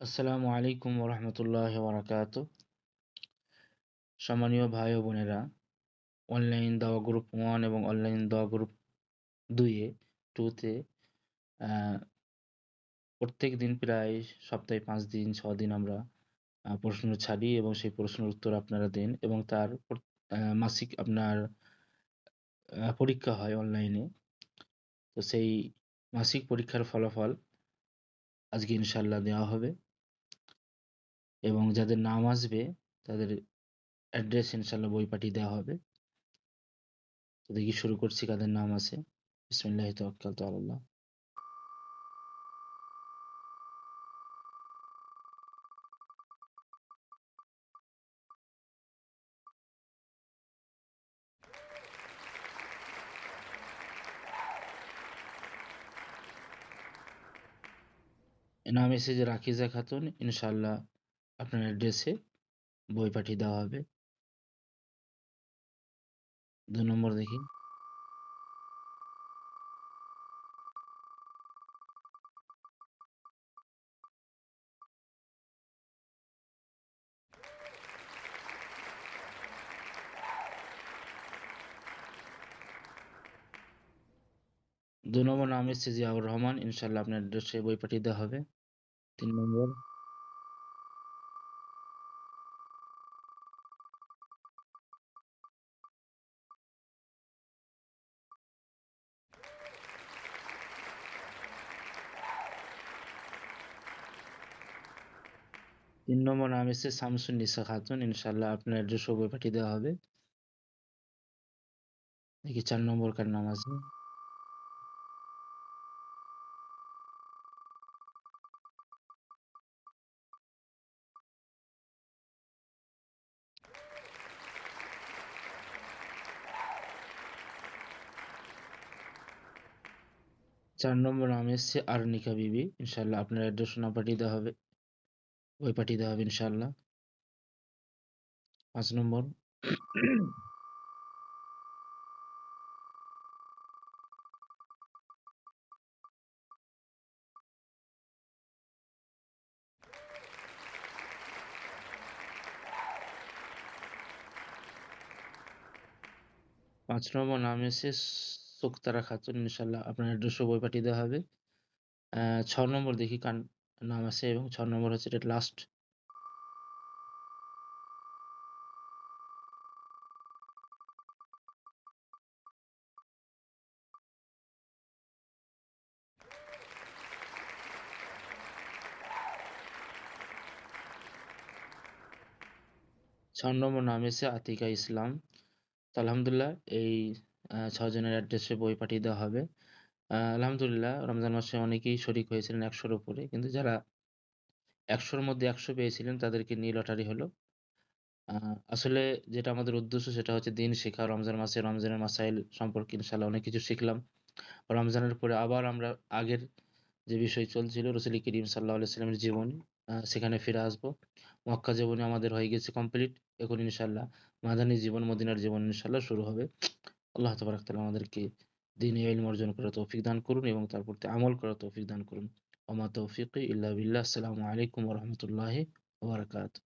আসসালামু আলাইকুম ওরহমতুল্লাহ বারাকাত। সম্মানীয় ভাই ও বোনেরা, অনলাইন দাওয়া গ্রুপ 1 এবং অনলাইন দাওয়া গ্রুপ 2-তে প্রত্যেক দিন প্রায় সপ্তাহে 5 দিন 6 দিন আমরা প্রশ্ন ছাড়ি এবং সেই প্রশ্নের উত্তর আপনারা দেন এবং তার মাসিক আপনার পরীক্ষা হয় অনলাইনে। তো সেই মাসিক পরীক্ষার ফলাফল আজকে ইনশাল্লাহ দেওয়া হবে এবং যাদের নাম আসবে তাদের অ্যাড্রেস ইনশাল্লাহ বই পাঠিয়ে দেওয়া হবে। তো দেখি শুরু করছি কাদের নাম আছে। বিসমিল্লাহি তাওয়াক্কালতু আলাল্লাহ। নাম এসেছে রাকিজা খাতুন, ইনশাল্লাহ আপনার অ্যাড্রেসে বই পাঠিয়ে দেওয়া হবে। 2 নম্বর দেখি। দু নম্বর নাম এসেছে জিয়াউর রহমান, ইনশাল্লাহ আপনার অ্যাড্রেসে বই পাঠিয়ে দেওয়া হবে। 3 নম্বর। 3 নম্বর নাম এসেছে শামসুন নিসা খাতুন, ইনশাল্লাহ আপনার অ্যাড্রেসে বই পাঠিয়ে দেওয়া হবে। দেখি 4 নম্বর কার নাম আছে। 4 নম্বর নাম এসেছে আরনিকা বিবি, ইনশাল্লাহ আপনার অ্যাড্রেস না পাঠিয়ে দেওয়া হবে, বই পাঠিয়ে দেওয়া হবে ইনশাল্লাহ। 5 নম্বর। 5 নম্বর নাম এসেছে সুক্তারা খাতুন, ইনশাল্লাহ আপনার অ্যাড্রেসে বই পাঠিয়ে দেওয়া হবে। 6 নম্বর দেখি কার নাম আছে এবং 6 নম্বর হচ্ছে এটা লাস্ট। 6 নম্বর নাম এসেছে আতিকা ইসলাম। তো আলহামদুলিল্লাহ এই 6 জনের অ্যাড্রেসে বই পাঠিয়ে দেওয়া হবে। আলহামদুলিল্লাহ রমজান মাসে অনেকেই শরিক হয়েছিলেন 100-র উপরে, কিন্তু যারা 100-র মধ্যে 100 পেয়েছিলেন তাদেরকে নিয়ে লটারি হলো। আসলে যেটা আমাদের উদ্দেশ্য সেটা হচ্ছে দিন শেখা। রমজান মাসে রমজানের মাসাইল সম্পর্কে ইনশাল্লাহ অনেক কিছু শিখলাম। রমজানের পরে আবার আমরা আগের যে বিষয় চলছিল রাসূল করিম সাল্লাল্লাহু আলাইহি ওয়াসাল্লামের জীবনী, সেখানে ফিরে আসবো। মক্কা জীবনী আমাদের হয়ে গেছে কমপ্লিট। এখন ইনশাল্লাহ মাদানী জীবন, মদিনার জীবন ইনশাল্লাহ শুরু হবে। আল্লাহ তাবারাক তাআলা আমাদেরকে দ্বীনি ইলম অর্জন করার তৌফিক দান করুন এবং তার প্রতি আমল করার তৌফিক দান করুন। ওয়া মা তৌফিকি ইল্লা বিল্লাহ। আসসালামু আলাইকুম ওয়া রাহমাতুল্লাহি ওয়া বারাকাতুহু।